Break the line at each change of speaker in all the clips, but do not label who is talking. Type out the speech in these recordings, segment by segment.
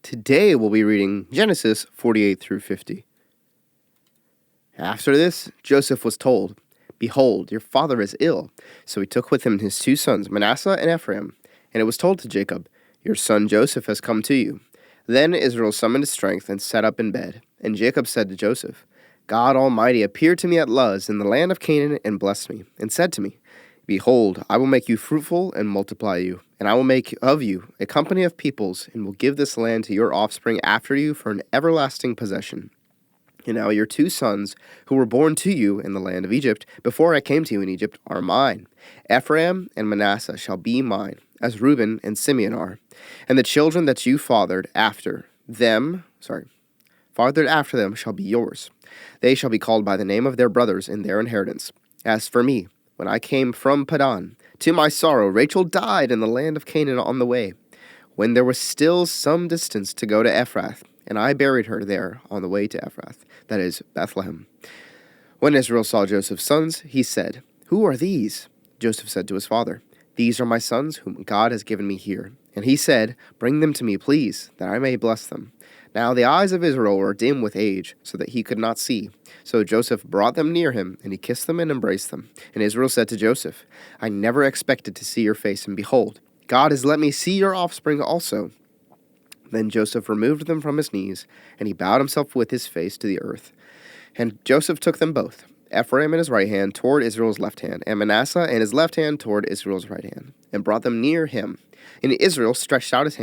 Today we'll be reading Genesis 48 through 50. After this, Joseph was told, "Behold, your father is ill." So he took with him his 2 sons, Manasseh and Ephraim. And it was told to Jacob, "Your son Joseph has come to you." Then Israel summoned his strength and sat up in bed. And Jacob said to Joseph, "God Almighty appeared to me at Luz in the land of Canaan and blessed me, and said to me, Behold, I will make you fruitful and multiply you, and I will make of you a company of peoples, and will give this land to your offspring after you for an everlasting possession. And now your 2 sons, who were born to you in the land of Egypt, before I came to you in Egypt, are mine. Ephraim and Manasseh shall be mine, as Reuben and Simeon are. And the children that you fathered after them shall be yours. They shall be called by the name of their brothers in their inheritance. As for me, when I came from Padan, to my sorrow Rachel died in the land of Canaan on the way, when there was still some distance to go to Ephrath, and I buried her there on the way to Ephrath, that is, Bethlehem. When Israel saw Joseph's sons, he said, Who are these? Joseph said to his father, These are my sons, whom God has given me here. And he said, Bring them to me, please, that I may bless them. Now the eyes of Israel were dim with age, so that he could not see. So Joseph brought them near him, and he kissed them and embraced them. And Israel said to Joseph, I never expected to see your face, and behold, God has let me see your offspring also. Then Joseph removed them from his knees, and he bowed himself with his face to the earth. And Joseph took them both, Ephraim in his right hand toward Israel's left hand, and Manasseh in his left hand toward Israel's right hand, and brought them near him. And Israel stretched out his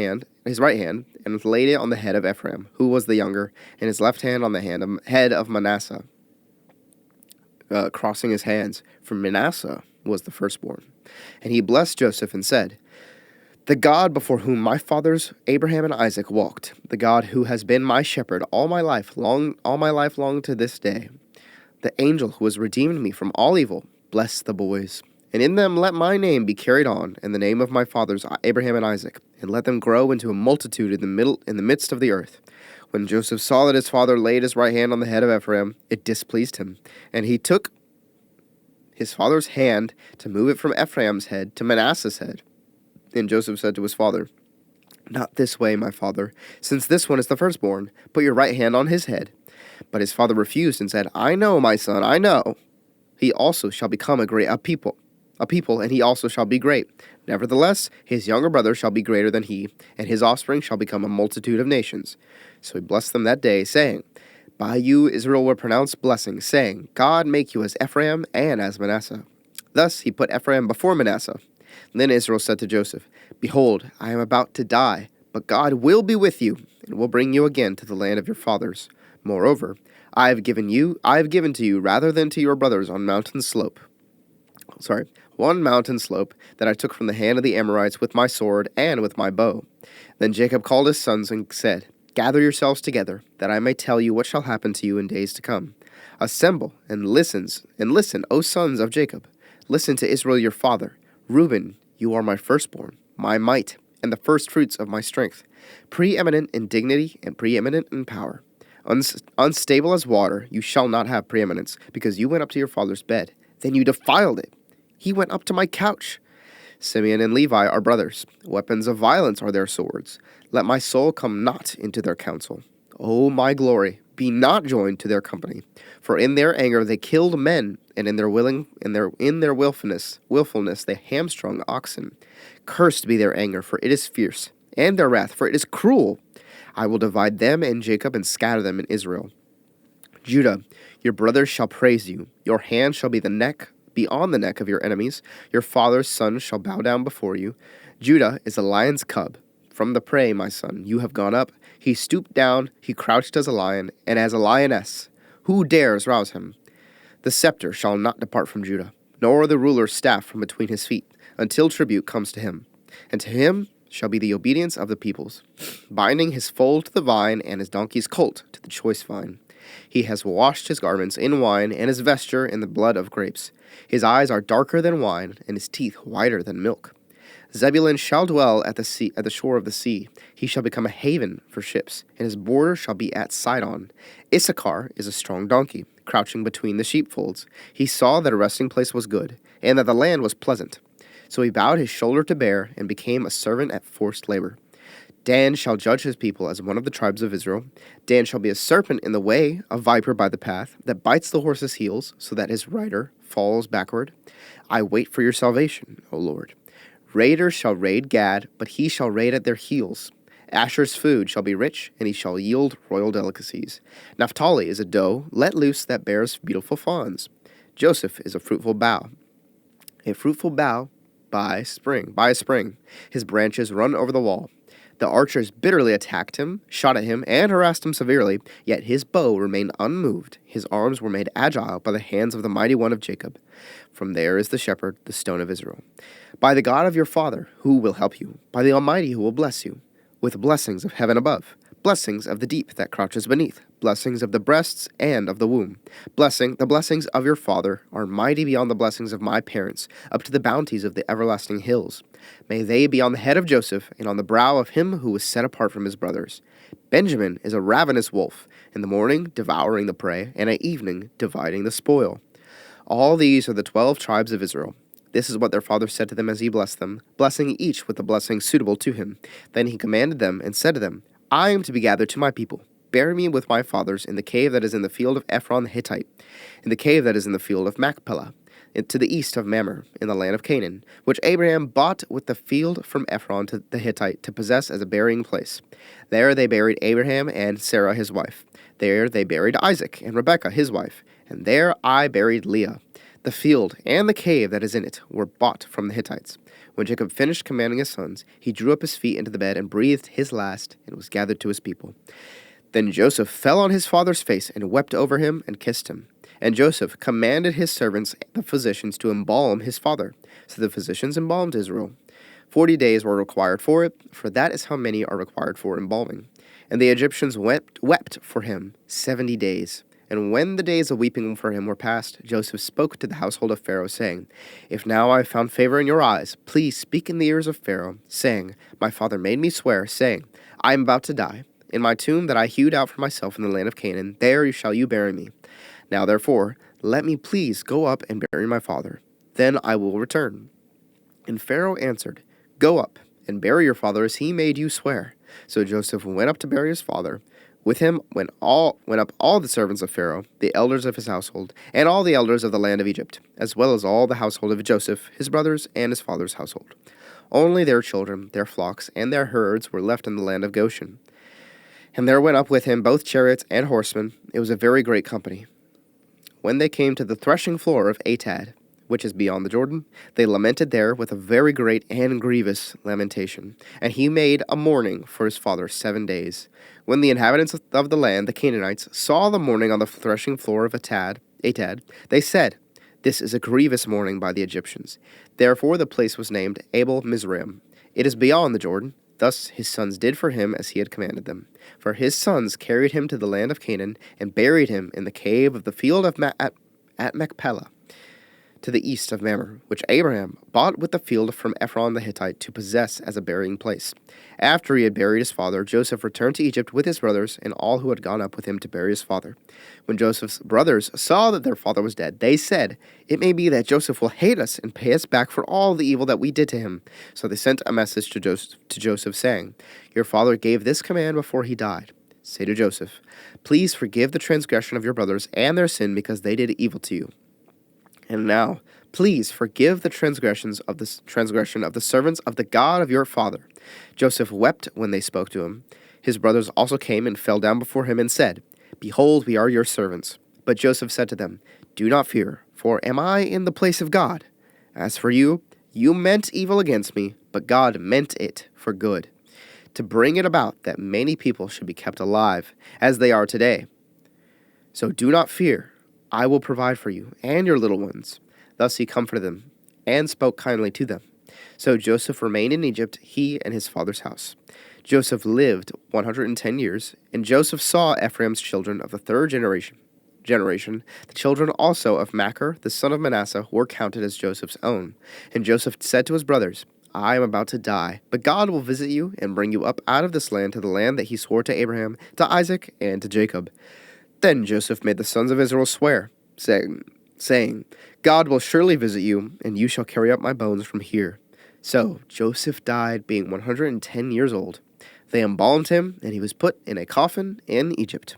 right hand, and laid it on the head of Ephraim, who was the younger, and his left hand on the head of Manasseh, crossing his hands, for Manasseh was the firstborn. And he blessed Joseph and said, The God before whom my fathers Abraham and Isaac walked, the God who has been my shepherd all my life long to this day, the angel who has redeemed me from all evil, bless the boys. And in them let my name be carried on, and the name of my fathers Abraham and Isaac, and let them grow into a multitude in the midst of the earth. When Joseph saw that his father laid his right hand on the head of Ephraim, it displeased him, and he took his father's hand to move it from Ephraim's head to Manasseh's head. And Joseph said to his father, Not this way, my father, since this one is the firstborn. Put your right hand on his head. But his father refused and said, I know, my son, I know. He also shall become a people, and he also shall be great. Nevertheless, his younger brother shall be greater than he, and his offspring shall become a multitude of nations. So he blessed them that day, saying, By you Israel will pronounce blessing, saying, God make you as Ephraim and as Manasseh. Thus he put Ephraim before Manasseh. Then Israel said to Joseph, Behold, I am about to die, but God will be with you, and will bring you again to the land of your fathers. Moreover, I have given to you rather than to your brothers one mountain slope that I took from the hand of the Amorites with my sword and with my bow. Then Jacob called his sons and said, Gather yourselves together, that I may tell you what shall happen to you in days to come. Assemble and listen, O sons of Jacob. Listen to Israel your father. Reuben, you are my firstborn, my might, and the firstfruits of my strength, preeminent in dignity and preeminent in power. Unstable as water, you shall not have preeminence, because you went up to your father's bed. Then you defiled it. He went up to my couch. Simeon and Levi are brothers. Weapons of violence are their swords. Let my soul come not into their counsel. O my glory, be not joined to their company. For in their anger they killed men, and in their willfulness they hamstrung oxen. Cursed be their anger, for it is fierce, and their wrath, for it is cruel. I will divide them in Jacob and scatter them in Israel. Judah, your brothers shall praise you. Your hand shall be on the neck of your enemies. Your father's son shall bow down before you. Judah is a lion's cub. From the prey, my son, you have gone up. He stooped down, he crouched as a lion, and as a lioness. Who dares rouse him? The scepter shall not depart from Judah, nor the ruler's staff from between his feet, until tribute comes to him. And to him shall be the obedience of the peoples, binding his foal to the vine and his donkey's colt to the choice vine. He has washed his garments in wine and his vesture in the blood of grapes. His eyes are darker than wine, and his teeth whiter than milk. Zebulun shall dwell at the shore of the sea. He shall become a haven for ships, and his border shall be at Sidon. Issachar is a strong donkey, crouching between the sheepfolds. He saw that a resting place was good, and that the land was pleasant. So he bowed his shoulder to bear, and became a servant at forced labor. Dan shall judge his people as one of the tribes of Israel. Dan shall be a serpent in the way, a viper by the path, that bites the horse's heels, so that his rider falls backward. I wait for your salvation, O Lord. Raiders shall raid Gad, but he shall raid at their heels. Asher's food shall be rich, and he shall yield royal delicacies. Naphtali is a doe let loose that bears beautiful fawns. Joseph is a fruitful bough by a spring. His branches run over the wall. The archers bitterly attacked him, shot at him, and harassed him severely, yet his bow remained unmoved. His arms were made agile by the hands of the mighty one of Jacob. From there is the shepherd, the stone of Israel. By the God of your father, who will help you, by the Almighty who will bless you, with blessings of heaven above, blessings of the deep that crouches beneath, blessings of the breasts and of the womb. The blessings of your father are mighty beyond the blessings of my parents, up to the bounties of the everlasting hills. May they be on the head of Joseph, and on the brow of him who was set apart from his brothers. Benjamin is a ravenous wolf, in the morning devouring the prey, and at evening dividing the spoil. All these are the 12 tribes of Israel. This is what their father said to them as he blessed them, blessing each with the blessing suitable to him. Then he commanded them and said to them, I am to be gathered to my people. Bury me with my fathers in the cave that is in the field of Ephraim the Hittite, in the cave that is in the field of Machpelah, to the east of Mamre, in the land of Canaan, which Abraham bought with the field from Ephron to the Hittite to possess as a burying place. There they buried Abraham and Sarah his wife. There they buried Isaac and Rebekah his wife. And there I buried Leah. The field and the cave that is in it were bought from the Hittites. When Jacob finished commanding his sons, he drew up his feet into the bed and breathed his last, and was gathered to his people. Then Joseph fell on his father's face and wept over him and kissed him. And Joseph commanded his servants, the physicians, to embalm his father. So the physicians embalmed Israel. 40 days were required for it, for that is how many are required for embalming. And the Egyptians wept for him 70 days. And when the days of weeping for him were past, Joseph spoke to the household of Pharaoh, saying, If now I have found favor in your eyes, please speak in the ears of Pharaoh, saying, My father made me swear, saying, I am about to die. In my tomb that I hewed out for myself in the land of Canaan, there shall you bury me. Now therefore, let me please go up and bury my father. Then I will return. And Pharaoh answered, Go up and bury your father as he made you swear. So Joseph went up to bury his father. With him went up all the servants of Pharaoh, the elders of his household, and all the elders of the land of Egypt, as well as all the household of Joseph, his brothers, and his father's household. Only their children, their flocks, and their herds were left in the land of Goshen. And there went up with him both chariots and horsemen. It was a very great company. When they came to the threshing floor of Atad, which is beyond the Jordan, they lamented there with a very great and grievous lamentation. And he made a mourning for his father 7 days. When the inhabitants of the land, the Canaanites, saw the mourning on the threshing floor of Atad, they said, This is a grievous mourning by the Egyptians. Therefore the place was named Abel Mizraim. It is beyond the Jordan. Thus his sons did for him as he had commanded them. For his sons carried him to the land of Canaan, and buried him in the cave of the field of at Machpelah, to the east of Mamre, which Abraham bought with the field from Ephron the Hittite to possess as a burying place. After he had buried his father, Joseph returned to Egypt with his brothers and all who had gone up with him to bury his father. When Joseph's brothers saw that their father was dead, they said, It may be that Joseph will hate us and pay us back for all the evil that we did to him. So they sent a message to Joseph saying, Your father gave this command before he died. Say to Joseph, Please forgive the transgression of your brothers and their sin because they did evil to you. And now, please forgive the transgression of the servants of the God of your father. Joseph wept when they spoke to him. His brothers also came and fell down before him and said, Behold, we are your servants. But Joseph said to them, Do not fear, for am I in the place of God? As for you, you meant evil against me, but God meant it for good, to bring it about that many people should be kept alive, as they are today. So do not fear. I will provide for you and your little ones. Thus he comforted them and spoke kindly to them. So Joseph remained in Egypt, he and his father's house. Joseph lived 110 years, and Joseph saw Ephraim's children of the third generation. The children also of Machir, the son of Manasseh, were counted as Joseph's own. And Joseph said to his brothers, I am about to die, but God will visit you and bring you up out of this land to the land that he swore to Abraham, to Isaac, and to Jacob. Then Joseph made the sons of Israel swear, saying, God will surely visit you, and you shall carry up my bones from here. So Joseph died being 110 years old. They embalmed him, and he was put in a coffin in Egypt.